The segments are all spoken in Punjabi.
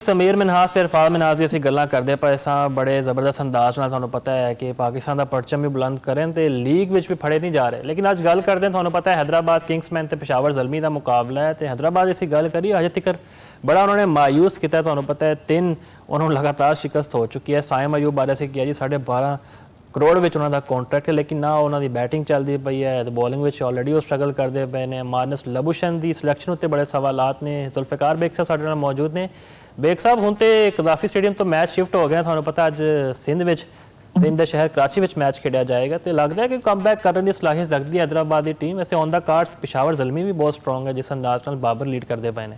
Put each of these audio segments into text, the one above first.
ਸਮੀਰ ਮਿਨਹਾਸ ਤੇ ਇਰਫਾਨ ਮਿਨਹਾਸ ਦੀ ਅਸੀਂ ਗੱਲਾਂ ਕਰਦੇ ਪਏ ਸਾਂ ਬੜੇ ਜ਼ਬਰਦਸਤ ਅੰਦਾਜ਼ ਨਾਲ। ਤੁਹਾਨੂੰ ਪਤਾ ਹੈ ਕਿ ਪਾਕਿਸਤਾਨ ਦਾ ਪਰਚਮ ਵੀ ਬੁਲੰਦ ਕਰਨ ਤੇ ਲੀਗ ਵਿੱਚ ਵੀ ਫੜੇ ਨਹੀਂ ਜਾ ਰਹੇ। ਲੇਕਿਨ ਅੱਜ ਗੱਲ ਕਰਦੇ ਹਾਂ, ਤੁਹਾਨੂੰ ਪਤਾ ਹੈ ਹੈਦਰਾਬਾਦ ਕਿੰਗਸਮੈਨ ਤੇ ਪਿਸ਼ਾਵਰ ਜ਼ਲਮੀ ਦਾ ਮੁਕਾਬਲਾ ਹੈ ਤੇ ਹੈਦਰਾਬਾਦ ਅਸੀਂ ਗੱਲ ਕਰੀ ਅਜੇ ਤੱਕ ਬੜਾ ਉਹਨਾਂ ਨੇ ਮਾਯੂਸ ਕੀਤਾ। ਤੁਹਾਨੂੰ ਪਤਾ ਹੈ 3 ਉਹਨਾਂ ਨੂੰ ਲਗਾਤਾਰ ਸ਼ਿਕਸਤ ਹੋ ਚੁੱਕੀ ਹੈ। ਸਾਇਮ ਅਯੂਬ ਬਾਰੇ ਅਸੀਂ ਕਿਹਾ ਜੀ 12.5 ਕਰੋੜ ਵਿੱਚ ਉਹਨਾਂ ਦਾ ਕੰਟਰੈਕਟ ਹੈ, ਲੇਕਿਨ ਨਾ ਉਹਨਾਂ ਦੀ ਬੈਟਿੰਗ ਚੱਲਦੀ ਪਈ ਹੈ ਤੇ ਬੋਲਿੰਗ ਵਿੱਚ ਆਲਰੇਡੀ ਉਹ ਸਟਰਗਲ ਕਰਦੇ ਪਏ ਨੇ। ਮਾਰਨਸ ਲਬੂਸ਼ਨ ਦੀ ਸਿਲੈਕਸ਼ਨ ਉੱਤੇ ਬੜੇ ਸਵਾਲਾਤ ਨੇ। ਜ਼ੁਲਫਿਕਾਰ ਬੇਗ ਸਾਹਿਬ ਸਾਡੇ ਨਾਲ ਮੌਜੂਦ ਨੇ। ਬੇਗ ਸਾਹਿਬ, ਹੁਣ ਤੇ ਕਦਾਫੀ ਸਟੇਡੀਅਮ ਤੋਂ ਮੈਚ ਸ਼ਿਫਟ ਹੋ ਗਿਆ, ਤੁਹਾਨੂੰ ਪਤਾ ਅੱਜ ਸਿੰਧ ਦੇ ਸ਼ਹਿਰ ਕਰਾਚੀ ਵਿੱਚ ਮੈਚ ਖੇਡਿਆ ਜਾਏਗਾ ਤੇ ਲੱਗਦਾ ਹੈ ਕਿ ਕਮਬੈਕ ਕਰਨ ਦੀ ਸਲਾਹੀਅਤ ਰੱਖਦੀ ਹੈ ਹੈਦਰਾਬਾਦ ਦੀ ਟੀਮ। ਵੈਸੇ ਔਨ ਦਾ ਕਾਰਡਸ ਪਿਸ਼ਾਵਰ ਜ਼ਲਮੀ ਵੀ ਬਹੁਤ ਸਟਰੋਂਗ ਹੈ ਜਿਸ ਅੰਦਾਜ਼ ਨਾਲ ਬਾਬਰ ਲੀਡ ਕਰਦੇ ਪਏ ਨੇ।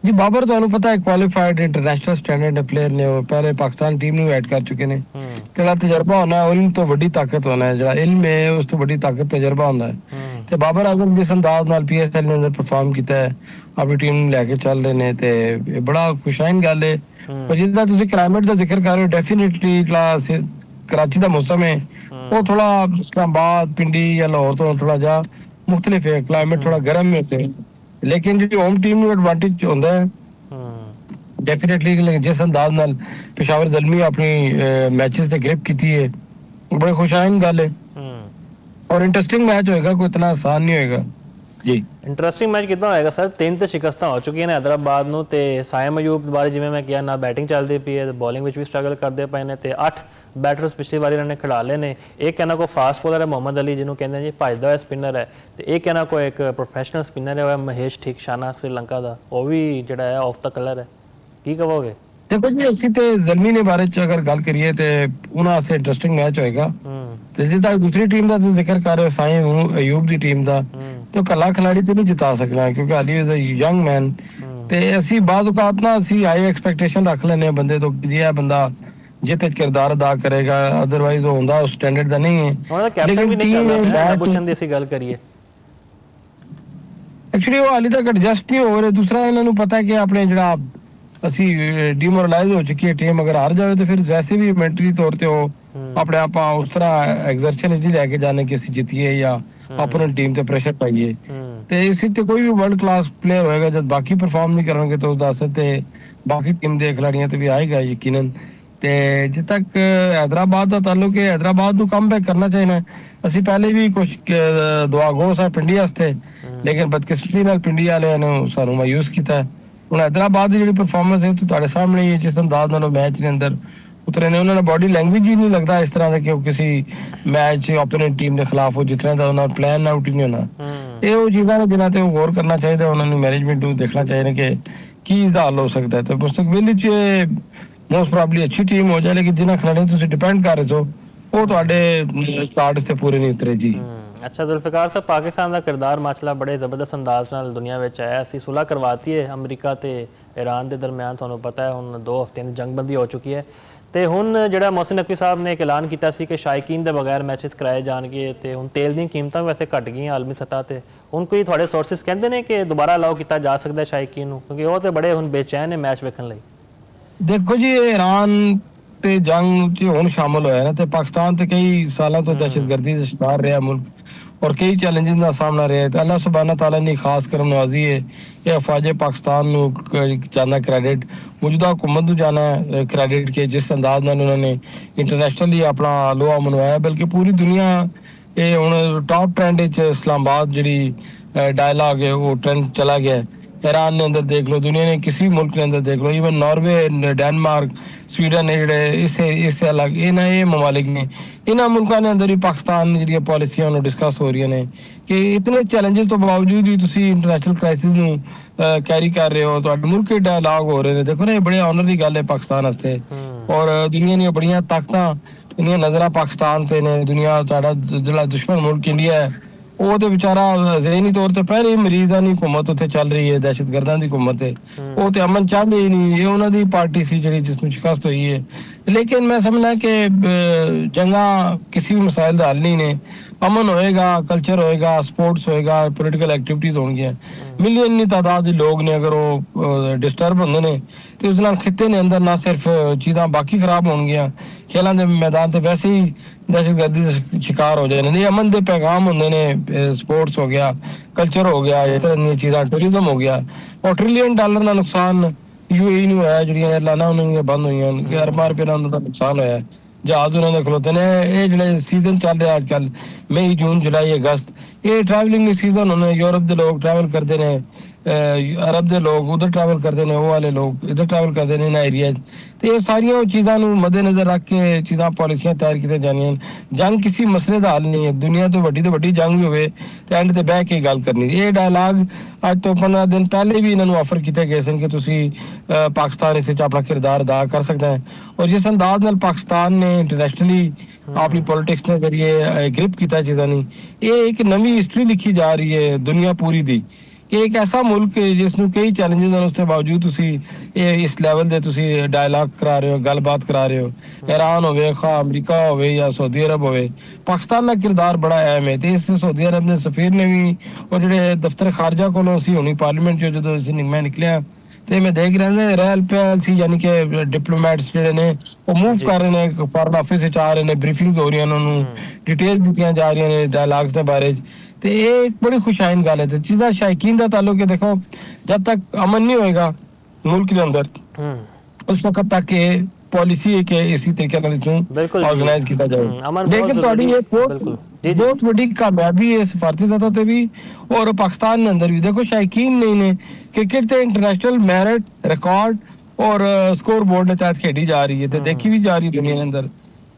जी बाबर ਤੁਹਾਨੂੰ ਪਤਾ ਹੈ ਕੁਆਲੀਫਾਈਡ ਇੰਟਰਨੈਸ਼ਨਲ ਸਟੈਂਡਰਡ ਦੇ ਪਲੇਅਰ ਨੇ। ਉਹ ਪਹਿਲੇ ਪਾਕਿਸਤਾਨ ਟੀਮ ਨੂੰ ਐਡ ਕਰ ਚੁੱਕੇ ਨੇ। ਜਿਹੜਾ ਤਜਰਬਾ ਹੋਣਾ ਉਹਨਾਂ ਤੋਂ ਵੱਡੀ ਤਾਕਤ ਹੋਣਾ ਹੈ, ਜਿਹੜਾ ਇਲਮ ਹੈ ਉਸ ਤੋਂ ਵੱਡੀ ਤਾਕਤ ਤਜਰਬਾ ਹੁੰਦਾ ਹੈ। ਤੇ ਬਾਬਰ ਆਜ਼ਮ ਜਿਸ ਅੰਦਾਜ਼ ਨਾਲ ਪੀਐਸਐਲ ਨੇ ਅੰਦਰ ਪਰਫਾਰਮ ਕੀਤਾ ਹੈ, ਆਪਣੀ ਟੀਮ ਨੂੰ ਲੈ ਕੇ ਚੱਲ ਰਹੇ ਨੇ ਤੇ ਇਹ ਬੜਾ ਖੁਸ਼ਾਇਨ ਗੱਲ ਹੈ। ਪਰ ਜਿੱਦਾਂ ਤੁਸੀਂ ਕਲਾਈਮੇਟ ਦਾ ਜ਼ਿਕਰ ਕਰ ਰਹੇ ਹੋ, ਡੈਫੀਨਿਟਲੀ ਕਰਾਚੀ ਦਾ ਮੌਸਮ ਹੈ ਉਹ ਥੋੜਾ ਇਸਲਾਮਾਬਾਦ ਪਿੰਡੀ ਜਾਂ ਲਾਹੌਰ ਤੋਂ ਥੋੜਾ ਜਿਹਾ ਮੁਖਤਲਿਫ ਹੈ। ਕਲਾਈਮੇਟ ਥੋੜਾ ਗਰਮ ਹੈ ਉੱਥੇ, ਲੇਕਿਨ ਜਿਹੜੀ ਹੋਮ ਟੀਮ ਨੂੰ ਐਡਵਾਂਟੇਜ ਹੁੰਦਾ ਹੈ ਡੈਫੀਨਿਟਲੀ। ਜਿਸ ਅੰਦਾਜ਼ ਨਾਲ ਪਿਸ਼ਾਵਰ ਜ਼ਲਮੀ ਆਪਣੀ ਮੈਚਸ ਤੇ ਗ੍ਰਿਪ ਕੀਤੀ ਹੈ, ਬੜੇ ਖੁਸ਼ਾਇਨ ਗੱਲ ਹੈ ਔਰ ਇੰਟਰਸਟਿੰਗ ਮੈਚ ਹੋਏਗਾ, ਕੋਈ ਇਤਨਾ ਆਸਾਨ ਨਹੀਂ ਹੋਏਗਾ ਜੀ। ਇੰਟਰਸਟਿੰਗ ਮੈਚ ਕਿੱਦਾਂ ਹੋਏਗਾ ਸਰ? 3 ਤੇ ਸ਼ਿਕਸਤਾਂ ਹੋ ਚੁੱਕੀਆਂ ਨੇ ਹੈਦਰਾਬਾਦ ਨੂੰ ਤੇ ਸਾਇਮ ਅਯੂਬ ਬਾਰੇ ਜਿਵੇਂ ਮੈਂ ਕਿਹਾ ਨਾ ਬੈਟਿੰਗ ਚੱਲਦੀ ਪਈ ਹੈ, ਬੋਲਿੰਗ ਵਿੱਚ ਵੀ ਸਟਰਗਲ ਕਰਦੇ ਪਏ ਨੇ ਤੇ 8 ਬੈਟਰਸ ਪਿਛਲੀ ਵਾਰੀ ਇਹਨਾਂ ਨੇ ਖਿਡਾ ਲਏ ਨੇ। ਇੱਕ ਇਹਨਾਂ ਕੋਲ ਫਾਸਟ ਬੋਲਰ ਹੈ ਮੁਹੰਮਦ ਅਲੀ ਜਿਹਨੂੰ ਕਹਿੰਦੇ ਜੀ ਭੱਜਦਾ ਹੋਇਆ ਸਪਿਨਰ ਹੈ, ਤੇ ਇੱਕ ਇਹਨਾਂ ਕੋਲ ਇੱਕ ਪ੍ਰੋਫੈਸ਼ਨਲ ਸਪਿਨਰ ਹੈ ਮਹੇਸ਼ ਠੀਕਸ਼ਾਨਾ ਸ੍ਰੀਲੰਕਾ ਦਾ, ਉਹ ਵੀ ਜਿਹੜਾ ਹੈ ਆਫ ਦਾ ਕਲਰ ਹੈ। ਕੀ ਕਹੋਗੇ? ਦੇਖੋ ਜੀ ਅਸੀਂ ਤੇ ਜ਼ਲਮੀ ਦੇ ਬਾਰੇ ਚ ਅਗਰ ਗੱਲ ਕਰੀਏ ਤੇ ਉਹਨਾਂ ਵਾਸਤੇ ਇੰਟਰਸਟਿੰਗ ਮੈਚ ਹੋਏਗਾ। ਤੇ ਜਿੱਦਾਂ ਦੂਸਰੀ ਟੀਮ ਦਾ ਤੁਸੀਂ ਜ਼ਿਕਰ ਕਰ ਰਹੇ ਹੋ ਸਾਇਮ ਅਯੂਬ ਦੀ ਟੀਮ ਦਾ, ਤੇ ਉਹ ਕੱਲਾ ਖਿਲਾੜੀ ਤੇ ਨਹੀਂ ਜਿਤਾ ਸਕਣਾ ਕਿਉਂਕਿ Ali is a young man. ਤੇ ਅਸੀਂ ਬਾਅਦ ਔਕਾਤ ਨਾ ਅਸੀਂ ਹਾਈ ਐਕਸਪੈਕਟੇਸ਼ਨ ਰੱਖ ਲੈਂਦੇ ਹਾਂ ਬੰਦੇ ਤੋਂ ਕਿ ਇਹ ਬੰਦਾ ਜਿੱਤ ਕਿਰਦਾਰ ਅਦਾ ਕਰੇਗਾ, ਅਦਰਵਾਈਜ਼ ਉਹ ਹੁੰਦਾ ਉਸ ਸਟੈਂਡਰਡ ਦਾ ਨਹੀਂ ਹੈ। ਉਹਨਾਂ ਦਾ ਕੈਪਟਨ ਵੀ ਨਹੀਂ ਚੱਲਦਾ ਲਬੂਸ਼ਨ ਦੀ ਅਸੀਂ ਗੱਲ ਕਰੀਏ, ਐਕਚੁਅਲੀ ਉਹ ਹਾਲੇ ਤੱਕ ਐਡਜਸਟ ਨਹੀਂ ਹੋ ਰਹੇ। ਦੂਸਰਾ ਇਹਨਾਂ ਨੂੰ ਪਤਾ ਹੈ ਕਿ ਆਪਣੇ ਜਿਹੜਾ ਅਸੀਂ ਡੀਮੋਰਲਾਈਜ਼ ਹੋ ਚੁੱਕੀ ਹੈ ਟੀਮ, ਅਗਰ ਹਾਰ ਜਾਵੇ ਤਾਂ ਫਿਰ ਵੈਸੇ ਵੀ ਮੈਂਟਲੀ ਤੌਰ ਤੇ ਉਹ ਆਪਣੇ ਆਪਾਂ ਉਸ ਤਰ੍ਹਾਂ ਐਗਜ਼ਰਸ਼ਨ ਨਹੀਂ ਲੈ ਕੇ ਜਾਣੇ ਕਿ ਅਸੀਂ ਜਿੱਤੀਏ ਜਾਂ ਆਪਣੀ ਟੀਮ ਤੇ ਪ੍ਰੈਸ਼ਰ ਪਾਈਏ। ਤੇ ਇਸੇ ਤੇ ਕੋਈ ਵੀ ਵਰਲਡ ਕਲਾਸ ਪਲੇਅਰ ਹੋਏਗਾ ਜਦ ਬਾਕੀ ਪਰਫਾਰਮ ਨਹੀਂ ਕਰਨਗੇ ਤਾਂ ਉਹਦਾ ਅਸਰ ਤੇ ਬਾਕੀ ਟੀਮ ਦੇ ਖਿਡਾਰੀਆਂ ਤੇ ਵੀ ਆਏਗਾ ਯਕੀਨਨ। ਤੇ ਜਿੱਥੇ ਤੱਕ हैदराबाद ਦਾ ਤਾਲੁਕ ਹੈ, हैदराबाद ਨੂੰ ਕਮਬੈਕ ਕਰਨਾ ਚਾਹੀਦਾ। ਅਸੀਂ ਪਹਿਲੇ ਵੀ ਕੁਝ ਦੁਆ ਗੋ ਸਾ ਪਿੰਡੀ ਵਾਸਤੇ, ਲੇਕਿਨ ਬਦਕਿਸਮਤੀ ਨਾਲ ਪਿੰਡੀ ਵਾਲਿਆਂ ਨੇ ਸਾਨੂੰ ਮਾਯੂਸ ਕੀਤਾ। ਹੁਣ हैदराबाद ਦੀ ਜਿਹੜੀ ਪਰਫਾਰਮੈਂਸ ਹੈ ਉਹ ਤੁਹਾਡੇ ਸਾਹਮਣੇ ਹੀ ਹੈ। ਜਿਸ ਅੰਦਾਜ਼ ਨਾਲ ਉਹ ਮੈਚ ਦੇ ਅੰਦਰ ਉਤਰੇ ਨੇ, ਉਹਨਾਂ ਦਾ ਬਾਡੀ ਲੈਂਗੁਏਜ ਹੀ ਨਹੀਂ ਲੱਗਦਾ ਇਸ ਤਰ੍ਹਾਂ ਦਾ ਕਿ ਉਹ ਕਿਸੇ ਮੈਚ ਆਪੋਨੈਂਟ ਟੀਮ ਦੇ ਖਿਲਾਫ ਹੋ ਜਿੱਤਣਾ ਦਾ ਉਹਨਾਂ ਪਲਾਨ ਆਊਟ ਹੀ ਨਹੀਂ ਹੋਣਾ। ਇਹ ਉਹ ਚੀਜ਼ਾਂ ਨੇ ਜਿਨ੍ਹਾਂ ਤੇ ਉਹ ਗੌਰ ਕਰਨਾ ਚਾਹੀਦਾ, ਉਹਨਾਂ ਨੂੰ ਮੈਨੇਜਮੈਂਟ ਨੂੰ ਦੇਖਣਾ ਚਾਹੀਦਾ ਕਿ ਕੀ ਇਸਦਾ ਹੱਲ ਹੋ ਸਕਦਾ ਹੈ। ਤੇ ਮੁਸਤਕਬਲ ਵਿੱਚ ਮੋਸਟ ਪ੍ਰੋਬਬਲੀ ਅੱਛੀ ਟੀਮ ਹੋ ਜਾਏ, ਲੇਕਿਨ ਜਿਨ੍ਹਾਂ ਖਿਡਾਰੀਆਂ ਤੁਸੀਂ ਡਿਪੈਂਡ ਕਰ ਰਹੇ ਹੋ ਉਹ ਤੁਹਾਡੇ ਕਾਰਡਸ ਤੇ ਪੂਰੇ ਨਹੀਂ ਉਤਰੇ ਜੀ। ਅੱਛਾ ਜ਼ੁਲਫਿਕਾਰ ਸਾਹਿਬ, ਪਾਕਿਸਤਾਨ ਦਾ ਕਿਰਦਾਰ ਮਾਸ਼ਾਅੱਲਾ ਬੜੇ ਜ਼ਬਰਦਸਤ ਅੰਦਾਜ਼ ਨਾਲ ਦੁਨੀਆ ਵਿੱਚ ਆਇਆ। ਅਸੀਂ ਸੁਲ੍ਹਾ ਕਰਵਾਤੀ ਹੈ ਅਮਰੀਕਾ ਤੇ ਈਰਾਨ ਦੇ ਦਰਮਿਆਨ, ਤੁਹਾਨੂੰ ਪਤਾ ਹੈ ਹੁਣ 2 ਹਫ਼ਤਿਆਂ ਦੀ ਜੰਗਬੰਦੀ ਹੋ ਚੁੱਕੀ ਹੈ। ਤੇ ਹੁਣ ਜਿਹੜਾ ਮੋਹਸਿਨ ਨਕਵੀ ਸਾਹਿਬ ਨੇ ਇੱਕ ਐਲਾਨ ਕੀਤਾ ਸੀ ਕਿ ਸ਼ਾਇਕੀਨ ਦੇ ਬਗੈਰ ਮੈਚਸ ਕਰਾਏ ਜਾਣਗੇ ਤੇ ਹੁਣ ਤੇਲ ਦੀਆਂ ਕੀਮਤਾਂ ਵੈਸੇ ਘਟ ਗਈਆਂ ਆਲਮੀ ਸਤ੍ਹਾ ਤੇ। ਹੁਣ ਕੋਈ ਤੁਹਾਡੇ ਸੋਰਸਿਸ ਕਹਿੰਦੇ ਨੇ ਕਿ ਦੁਬਾਰਾ ਅਲਾਓ ਕੀਤਾ ਜਾ ਸਕਦਾ ਸ਼ਾਇਕੀਨ ਨੂੰ, ਕਿਉਂਕਿ ਉਹ ਤੇ ਬੜੇ ਹੁਣ ਬੇਚੈਨ ਨੇ ਮੈਚ ਵੇਖਣ ਲਈ। ਦੇਖੋ ਜੀ ਈਰਾਨ ਤੇ ਜੰਗ 'ਚ ਹੁਣ ਸ਼ਾਮਲ ਹੋਇਆ ਨਾ, ਤੇ ਪਾਕਿਸਤਾਨ ਤੇ ਕਈ ਸਾਲਾਂ ਤੋਂ ਦਹਿਸ਼ਤਗਰਦੀ ਦਾ ਸ਼ਿਕਾਰ ਰਿਹਾ ਮੁਲਕ ਔਰ ਕਈ ਚੈਲੰਜਸ ਦਾ ਸਾਹਮਣਾ ਰਿਹਾ। ਤੇ ਅੱਲਾਹ ਸੁਬਹਾਨਾ ਤਾਲਾ ਨੇ ਖਾਸ ਕਰਮ ਨਵਾਜ਼ੀ ਹੈ। ਇਹ ਅਫਵਾਜ ਪਾਕਿਸਤਾਨ ਨੂੰ ਜਾਣਾ ਕ੍ਰੈਡਿਟ, ਮੌਜੂਦਾ ਹੁਕੂਮਤ ਨੂੰ ਜਾਣਾ ਕ੍ਰੈਡਿਟ ਕਿ ਜਿਸ ਅੰਦਾਜ਼ ਨਾਲ ਉਹਨਾਂ ਨੇ ਇੰਟਰਨੈਸ਼ਨਲੀ ਆਪਣਾ ਲੋਹਾ ਮਨਵਾਇਆ, ਬਲਕਿ ਪੂਰੀ ਦੁਨੀਆ ਇਹ ਹੁਣ ਟੌਪ ਟ੍ਰੈਂਡ ਵਿੱਚ ਇਸਲਾਮਾਬਾਦ ਜਿਹੜੀ ਡਾਇਲਾਗ ਹੈ ਉਹ ਟ੍ਰੈਂਡ ਚਲਾ ਗਿਆ। ईरान ने अंदर देख लो, दुनिया ने किसी मुल्क के अंदर देख लो, इवन नॉर्वे, डेनमार्क, स्वीडन है ਜਿਹੜੇ इससे अलग ਇਹ ममालिक ने ਇਹਨਾਂ ਮੁਲਕਾਂ ਦੇ ਅੰਦਰ ਹੀ ਪਾਕਿਸਤਾਨ ਜਿਹੜੀਆਂ ਪਾਲਿਸੀਆਂ ਨੂੰ ਡਿਸਕਸ ਹੋ ਰਹੀਆਂ ਨੇ ਕਿ ਇਤਨੇ ਚੈਲੰਜਸ ਤੋਂ ਬਾਵਜੂਦ ਵੀ ਤੁਸੀਂ ਇੰਟਰਨੈਸ਼ਨਲ ਕ੍ਰਾਈਸਿਸ ਨੂੰ ਕੈਰੀ ਕਰ ਰਹੇ ਹੋ, ਤੁਹਾਡੇ ਮੁਲਕ ਦੇ ਡਾਇਲਾਗ ਹੋ ਰਹੇ ਨੇ। ਦੇਖੋ ਨਾ ਇਹ ਬੜੇ ਆਨਰ ਦੀ ਗੱਲ ਹੈ ਪਾਕਿਸਤਾਨ ਵਾਸਤੇ ਔਰ ਦੁਨੀਆ ਦੀਆਂ ਬੜੀਆਂ ਤਾਕਤਾਂ ਇੰਨੀਆਂ ਨਜ਼ਰਾਂ ਪਾਕਿਸਤਾਨ ਤੇ ਨੇ। ਦੁਨੀਆ ਤੁਹਾਡਾ ਜਿਹੜਾ ਦੁਸ਼ਮਣ ਮੁਲਕ ਇੰਡੀਆ ਹੈ ਉਹ ਤੇ ਵਿਚਾਰਾ ਜ਼ਹਿਨੀ ਤੌਰ ਤੇ ਪਹਿਲੇ ਮਰੀਜ਼ਾਂ ਦੀ ਹੁਕੂਮਤ ਉੱਥੇ ਚੱਲ ਰਹੀ ਹੈ, ਦਹਿਸ਼ਤਗਰਦਾਂ ਦੀ ਹੁਕੂਮਤ ਹੈ। ਉਹ ਤੇ ਅਮਨ ਚਾਹੁੰਦੇ ਹੀ ਨਹੀਂ, ਇਹ ਉਹਨਾਂ ਦੀ ਪਾਰਟੀ ਸੀ ਜਿਹੜੀ ਜਿਸ ਨੂੰ ਸ਼ਿਕਸਤ ਹੋਈ ਹੈ। ਲੇਕਿਨ ਮੈਂ ਸਮਝਦਾ ਕਿ ਜੰਗਾਂ ਕਿਸੇ ਵੀ ਮਸਾਇਲ ਦਾ ਹੱਲ ਨਹੀਂ ਨੇ। ਅਮਨ ਹੋਏਗਾ, ਕਲਚਰ ਹੋਏਗਾ, ਸਪੋਰਟਸ ਹੋਏਗਾ, ਪੋਲੀਟੀਕਲ ਐਕਟੀਵਿਟੀਜ਼ ਹੋਣਗੀਆਂ। ਮਿਲੀਅਨ ਦੀ ਤਾਦਾਦ ਦੇ ਲੋਕ ਨੇ, ਅਗਰ ਉਹ ਡਿਸਟਰਬ ਹੁੰਦੇ ਨੇ ਤੇ ਉਸ ਨਾਲ ਖਿੱਤੇ ਨੇ ਅੰਦਰ ਨਾ ਸਿਰਫ ਚੀਜ਼ਾਂ ਬਾਕੀ ਖਰਾਬ ਹੋਣਗੀਆਂ, ਖੇਲਾਂ ਦੇ ਮੈਦਾਨ ਤੇ ਵੈਸੇ ਹੀ ਦਹਿਸ਼ਤਗਰਦੀ ਦਾ ਸ਼ਿਕਾਰ ਹੋ ਜਾਂਦੇ ਨੇ। ਅਮਨ ਦੇ ਪੈਗਾਮ ਹੁੰਦੇ ਨੇ, ਸਪੋਰਟਸ ਹੋ ਗਿਆ, ਕਲਚਰ ਹੋ ਗਿਆ, ਇਸ ਤਰ੍ਹਾਂ ਦੀਆਂ ਚੀਜ਼ਾਂ, ਟੂਰਿਜ਼ਮ ਹੋ ਗਿਆ। ਔਰ $1 ट्रिलियन ਦਾ ਨੁਕਸਾਨ UAE ਨੂੰ ਹੋਇਆ, ਜਿਹੜੀਆਂ 에ਅਰਲਾਈਨਾਂ ਉਹਨਾਂ ਦੀਆਂ ਬੰਦ ਹੋਈਆਂ ਕਿ ਅਰਬਾਂ ਰੁਪਏ ਦਾ ਉਹਨਾਂ ਦਾ ਨੁਕਸਾਨ ਹੋਇਆ, ਜਹਾਜ਼ ਉਹਨਾਂ ਦੇ ਖਲੋਤੇ ਨੇ। ਇਹ ਜਿਹੜੇ ਸੀਜ਼ਨ ਚੱਲ ਰਿਹਾ ਅੱਜ ਕੱਲ, ਮਈ, ਜੂਨ, ਜੁਲਾਈ, ਅਗਸਤ, ਇਹ ਟਰੈਵਲਿੰਗ ਸੀਜ਼ਨ ਹੁੰਦੇ। ਯੂਰਪ ਦੇ ਲੋਕ ਟਰੈਵਲ ਕਰਦੇ ਨੇ, ਅਰਬ ਦੇ ਲੋਕ ਉਧਰ ਟਰੈਵਲ ਕਰਦੇ ਨੇ, ਉਹ ਵਾਲੇ ਲੋਕ ਇੱਧਰ ਟਰੈਵਲ ਕਰਦੇ ਨੇ ਇਹਨਾਂ ਏਰੀਆ 'ਚ। ਤੇ ਇਹ ਸਾਰੀਆਂ ਚੀਜ਼ਾਂ ਨੂੰ ਮੱਦੇਨਜ਼ਰ ਰੱਖ ਕੇ ਚੀਜ਼ਾਂ ਪਾਲਿਸੀਆਂ ਤਿਆਰ ਕੀਤੀਆਂ ਜਾਂਦੀਆਂ ਹਨ। ਜੰਗ ਕਿਸੇ ਮਸਲੇ ਦਾ ਹੱਲ ਨਹੀਂ ਹੈ। ਦੁਨੀਆ ਤੋਂ ਵੱਡੀ ਜੰਗ ਵੀ ਹੋਵੇ ਤੇ ਐਂਡ ਤੇ ਬਹਿ ਕੇ ਗੱਲ ਕਰਨੀ। ਇਹ ਡਾਇਲਾਗ ਅੱਜ ਤੋਂ 15 ਦਿਨ ਪਹਿਲੇ ਵੀ ਇਹਨਾਂ ਨੂੰ ਆਫਰ ਕੀਤੇ ਗਏ ਸਨ ਕਿ ਤੁਸੀਂ ਪਾਕਿਸਤਾਨ ਇਸ ਵਿੱਚ ਆਪਣਾ ਕਿਰਦਾਰ ਅਦਾ ਕਰ ਸਕਦਾ ਹੈ। ਔਰ ਜਿਸ ਅੰਦਾਜ਼ ਨਾਲ ਪਾਕਿਸਤਾਨ ਨੇ ਇੰਟਰਨੈਸ਼ਨਲੀ ਆਪਣੀ ਪੋਲਿਟਿਕਸ ਦੇ ਜ਼ਰੀਏ ਗ੍ਰਿਪ ਕੀਤਾ ਚੀਜ਼ਾਂ ਨਹੀਂ, ਇਹ ਇੱਕ ਨਵੀਂ ਹਿਸਟਰੀ ਲਿਖੀ ਜਾ ਰਹੀ ਹੈ ਦੁਨੀਆ ਪੂਰੀ ਦੀ ਕਿ ਇੱਕ ਐਸਾ ਮੁਲਕ ਹੈ ਜਿਸ ਨੂੰ ਕਈ ਚੈਲੰਜਸ ਹਨ, ਉਸ ਦੇ ਬਾਵਜੂਦ ਤੁਸੀਂ ਇਸ ਲੈਵਲ ਦੇ ਤੁਸੀਂ ਡਾਇਲਾਗ ਕਰਾ ਰਹੇ ਹੋ, ਗੱਲਬਾਤ ਕਰਾ ਰਹੇ ਹੋ। ਈਰਾਨ ਹੋਵੇ, ਖਾ ਅਮਰੀਕਾ ਹੋਵੇ ਜਾਂ ਸਾਊਦੀ ਅਰਬ ਹੋਵੇ, ਪਾਕਿਸਤਾਨ ਦਾ ਕਿਰਦਾਰ ਬੜਾ ਅਹਿਮ ਹੈ। ਤੇ ਇਸ ਸਾਊਦੀ ਅਰਬ ਦੇ ਸਫੀਰ ਨੇ ਵੀ, ਉਹ ਜਿਹੜੇ ਦਫ਼ਤਰ ਖਾਰਜਾ ਕੋਲੋਂ ਸੀ ਹੁਣੀ ਪਾਰਲੀਮੈਂਟ 'ਚ ਜਦੋਂ ਮੈਂ ਨਿਕਲਿਆ ਤੇ ਮੈਂ ਦੇਖ ਰਿਹਾ ਰੈਲ ਪੈਲ ਸੀ, ਯਾਨੀ ਕਿ ਡਿਪਲੋਮੈਟਸ ਜਿਹੜੇ ਨੇ ਉਹ ਮੂਵ ਕਰ ਰਹੇ ਨੇ, ਫੋਰਨ ਆਫਿਸ ਵਿੱਚ ਆ ਰਹੇ ਨੇ, ਬਰੀਫਿੰਗਸ ਹੋ ਰਹੀਆਂ, ਉਹਨਾਂ ਨੂੰ ਡਿਟੇਲ ਦਿੱਤੀਆਂ ਜਾ ਰਹੀਆਂ ਨੇ ਡਾਇਲਾਗਸ ਦੇ ਬਾਰੇ 'ਚ। ਤੇ ਇਹ ਇੱਕ ਬੜੀ ਖੁਸ਼ਾਇਨ ਗੱਲ ਹੈ। ਤੇ ਚੀਜ਼ਾਂ ਸ਼ਾਇਕੀਨ ਦਾ ਤਾਲੁਕ ਹੈ। ਦੇਖੋ, ਜਦ ਤੱਕ ਅਮਨ ਨਹੀਂ ਹੋਏਗਾ ਮੁਲਕ ਦੇ ਅੰਦਰ, ਉਸ ਵਕਤ ਤੱਕ ਇਹ ਪਾਲਿਸੀ ਹੈ ਕਿ ਇਸੇ ਤਰੀਕੇ ਨਾਲ ਇਸਨੂੰ ਆਰਗੇਨਾਈਜ਼ ਕੀਤਾ ਜਾਏ। ਲੇਕਿਨ ਤੁਹਾਡੀ ਇਹ ਬਹੁਤ ਵੱਡੀ ਕਾਮਯਾਬੀ ਹੈ ਸਫਾਰਤੀ ਸਤਹ ਤੇ ਵੀ ਔਰ ਪਾਕਿਸਤਾਨ ਦੇ ਅੰਦਰ ਵੀ। ਦੇਖੋ, ਸ਼ਾਇਕੀਨ ਨਹੀਂ ਨੇ ਕ੍ਰਿਕਟ ਤੇ ਇੰਟਰਨੈਸ਼ਨਲ ਮੈਰਿਟ ਰਿਕਾਰਡ ਔਰ ਸਕੋਰ ਬੋਰਡ ਦੇ ਤਹਿਤ ਖੇਡੀ ਜਾ ਰਹੀ ਹੈ ਤੇ ਦੇਖੀ ਵੀ ਜਾ ਰਹੀ ਹੈ ਦੁਨੀਆ ਦੇ ਅੰਦਰ।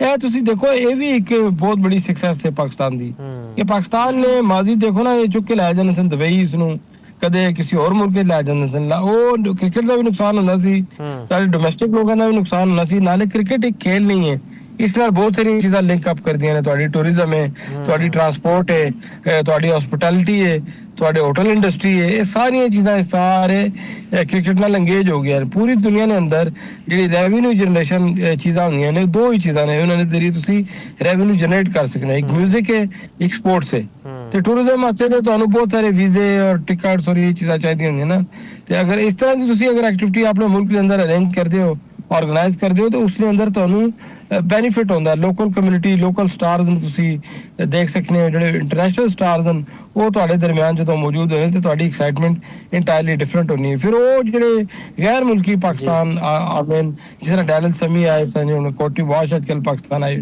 ਇਹ ਤੁਸੀਂ ਦੇਖੋ, ਇਹ ਵੀ ਇੱਕ ਬਹੁਤ ਬੜੀ ਸਕਸੈਸ ਹੈ ਪਾਕਿਸਤਾਨ ਦੀ ਕਿ ਪਾਕਿਸਤਾਨ ਨੇ ਮਾਜ਼ੀ ਦੇਖੋ ਨਾ, ਇਹ ਚੁੱਕ ਕੇ ਲੈ ਜਾਂਦੇ ਸਨ ਦੁਬਈ, ਇਸ ਨੂੰ ਕਦੇ ਕਿਸੇ ਹੋਰ ਮੁਲਕ 'ਚ ਲੈ ਜਾਂਦੇ ਸਨ। ਉਹ ਕ੍ਰਿਕਟ ਦਾ ਵੀ ਨੁਕਸਾਨ ਹੁੰਦਾ ਸੀ, ਸਾਡੇ ਡੋਮੈਸਟਿਕ ਲੋਕਾਂ ਦਾ ਵੀ ਨੁਕਸਾਨ ਹੁੰਦਾ ਸੀ। ਨਾਲੇ ਕ੍ਰਿਕਟ ਇੱਕ ਖੇਲ ਨਹੀਂ ਹੈ, ਇਸ ਨਾਲ ਬਹੁਤ ਸਾਰੀਆਂ ਚੀਜ਼ਾਂ ਲਿੰਕ ਅਪ ਕਰਦੀਆਂ ਨੇ। ਤੁਹਾਡੀ ਟੂਰਿਜ਼ਮ ਹੈ, ਤੁਹਾਡੀ ਟਰਾਂਸਪੋਰਟ ਹੈ, ਤੁਹਾਡੀ ਹਸਪਿਟੈਲਿਟੀ ਹੈ, ਤੁਹਾਡੇ ਹੋਟਲ ਇੰਡਸਟਰੀ ਹੈ, ਇਹ ਸਾਰੀਆਂ ਚੀਜ਼ਾਂ ਸਾਰੇ ਕ੍ਰਿਕਟ ਨਾਲ ਇੰਗੇਜ ਹੋ ਗਏ ਹਨ। ਪੂਰੀ ਦੁਨੀਆ ਦੇ ਅੰਦਰ ਜਿਹੜੀ ਰੈਵਨਿਊ ਜਨਰੇਸ਼ਨ ਚੀਜ਼ਾਂ ਹੁੰਦੀਆਂ ਨੇ, ਦੋ ਹੀ ਚੀਜ਼ਾਂ ਨੇ ਉਹਨਾਂ ਦੇ ਜ਼ਰੀਏ ਤੁਸੀਂ ਰੈਵਨਿਊ ਜਨਰੇਟ ਕਰ ਸਕਦੇ ਹੋ, ਇੱਕ ਮਿਊਜ਼ਿਕ ਹੈ, ਇੱਕ ਸਪੋਰਟਸ ਹੈ। ਤੇ ਟੂਰਿਜ਼ਮ ਵਾਸਤੇ ਤੇ ਤੁਹਾਨੂੰ ਬਹੁਤ ਸਾਰੇ ਵੀਜ਼ੇ ਔਰ ਟਿਕਟਸ ਔਰ ਇਹ ਚੀਜ਼ਾਂ ਚਾਹੀਦੀਆਂ ਹੁੰਦੀਆਂ ਨਾ। ਤੇ ਅਗਰ ਇਸ ਤਰ੍ਹਾਂ ਦੀ ਤੁਸੀਂ ਅਗਰ ਐਕਟੀਵਿਟੀ ਆਪਣੇ ਮੁਲਕ ਦੇ ਅੰਦਰ ਅਰੇਂਜ ਕਰਦੇ ਹੋ, ਆਰਗੇਨਾਈਜ਼ ਕਰਦੇ ਹੋ, ਤਾਂ ਉਸ ਦੇ ਅੰਦਰ ਤੁਹਾਨੂੰ ਬੈਨੀਫਿਟ ਹੁੰਦਾ। ਲੋਕਲ ਕਮਿਊਨਿਟੀ, ਲੋਕਲ ਸਟਾਰਸ ਨੂੰ ਤੁਸੀਂ ਦੇਖ ਸਕਦੇ ਹੋ, ਜਿਹੜੇ ਇੰਟਰਨੈਸ਼ਨਲ ਸਟਾਰਸ ਹਨ ਉਹ ਤੁਹਾਡੇ ਦਰਮਿਆਨ ਜਦੋਂ ਮੌਜੂਦ ਹੋਏ ਤੇ ਤੁਹਾਡੀ ਐਕਸਾਈਟਮੈਂਟ ਇੰਟਾਇਰਲੀ ਡਿਫਰੈਂਟ ਹੋਣੀ ਹੈ। ਫਿਰ ਉਹ ਜਿਹੜੇ ਗੈਰ ਮੁਲਕੀ ਪਾਕਿਸਤਾਨ ਆਉਂਦੇ, ਜਿਸ ਤਰ੍ਹਾਂ ਡੈਲਲ ਸਮੀ ਆਏ ਸਨ, ਹੁਣ ਕੋਟੀ ਵਾਸ਼ ਅੱਜ ਕੱਲ੍ਹ ਪਾਕਿਸਤਾਨ ਆਏ,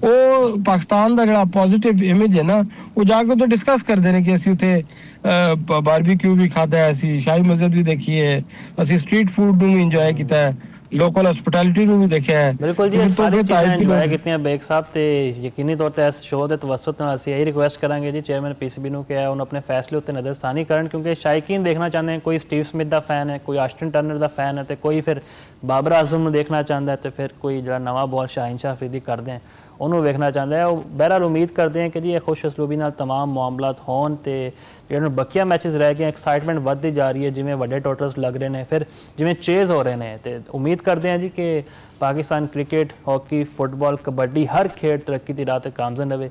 ਉਹ ਪਾਕਿਸਤਾਨ ਦਾ ਜਿਹੜਾ ਪੋਜ਼ਿਟਿਵ ਇਮੇਜ ਹੈ ਨਾ, ਉਹ ਜਾ ਕੇ ਉੱਥੇ ਡਿਸਕਸ ਕਰਦੇ ਨੇ ਕਿ ਅਸੀਂ ਉੱਥੇ ਬਾਰਬੀਕਿਊ ਵੀ ਖਾਧਾ ਹੈ, ਅਸੀਂ ਸ਼ਾਹੀ ਮਸਜਿਦ ਵੀ ਦੇਖੀ ਹੈ, ਅਸੀਂ ਸਟਰੀਟ ਫੂਡ ਨੂੰ ਵੀ ਇੰਜੋਏ ਕੀਤਾ ਹੈ, ਲੋਕਲ ਹਸਪਿਟੈਲਿਟੀ ਨੂੰ ਵੀ ਦੇਖਿਆ ਹੈ। ਬਿਲਕੁਲ ਜੀ, ਸਾਰੀ ਚੀਜ਼ਾਂ ਇੰਜੋਏ ਕੀਤੀਆਂ ਬੇਗ ਸਾਹਿਬ। ਤੇ ਯਕੀਨੀ ਤੌਰ ਤੇ ਇਸ ਸ਼ੋਅ ਦੇ ਤਵੱਸਤ ਨਾਲ ਅਸੀਂ ਇਹੀ ਰਿਕੁਐਸਟ ਕਰਾਂਗੇ ਜੀ ਚੇਅਰਮੈਨ PCB ਨੂੰ ਕਿ ਉਹਨੂੰ ਆਪਣੇ ਫੈਸਲੇ ਉੱਤੇ ਨਜ਼ਰਸਾਨੀ ਕਰਨ, ਕਿਉਂਕਿ ਸ਼ਾਇਕੀਨ ਦੇਖਣਾ ਚਾਹੁੰਦੇ ਹਨ, ਕੋਈ ਸਟੀਵ ਸਮਿਥ ਦਾ ਫੈਨ ਹੈ, ਕੋਈ ਆਸਟਨ ਟਰਨਰ ਦਾ ਫੈਨ ਹੈ, ਤੇ ਕੋਈ ਫਿਰ ਬਾਬਰ ਆਜ਼ਮ ਨੂੰ ਦੇਖਣਾ ਚਾਹੁੰਦਾ ਹੈ, ਤੇ ਫਿਰ ਕੋਈ ਜਿਹੜਾ ਨਵਾਂ ਬਾਲ ਸ਼ਾਹੀਨ ਸ਼ਾਹ ਅਫਰੀਦੀ ਕਰਦੇ हैं ਉਹਨੂੰ ਵੇਖਣਾ ਚਾਹੁੰਦਾ ਹੈ। ਉਹ ਬਹਿਰਹਾਲ ਉਮੀਦ ਕਰਦੇ हैं ਕਿ ਜੀ ਇਹ ਖੁਸ਼ ਅਸਲੂਬੀ ਨਾਲ ਤਮਾਮ ਮਾਮਲਾਤ ਹੋਣ ਤੇ ਜਿਹੜੇ ਬਕੀਆ ਮੈਚਸ ਰਹਿ ਗਏ, ਐਕਸਾਈਟਮੈਂਟ ਵੱਧਦੀ ਜਾ ਰਹੀ ਹੈ, ਜਿਵੇਂ ਵੱਡੇ ਟੋਟਲਸ ਲੱਗ ਰਹੇ ਨੇ, ਫਿਰ ਜਿਵੇਂ ਚੇਜ਼ ਹੋ ਰਹੇ ਨੇ। ਤੇ ਉਮੀਦ ਕਰਦੇ हैं ਜੀ ਕਿ Pakistan cricket, hockey, football, kabaddi ਹਰ ਖੇਡ ਤਰੱਕੀ ਦੀ ਰਾਹ ਤੇ ਕਾਮਯਾਬ ਰਹੇ।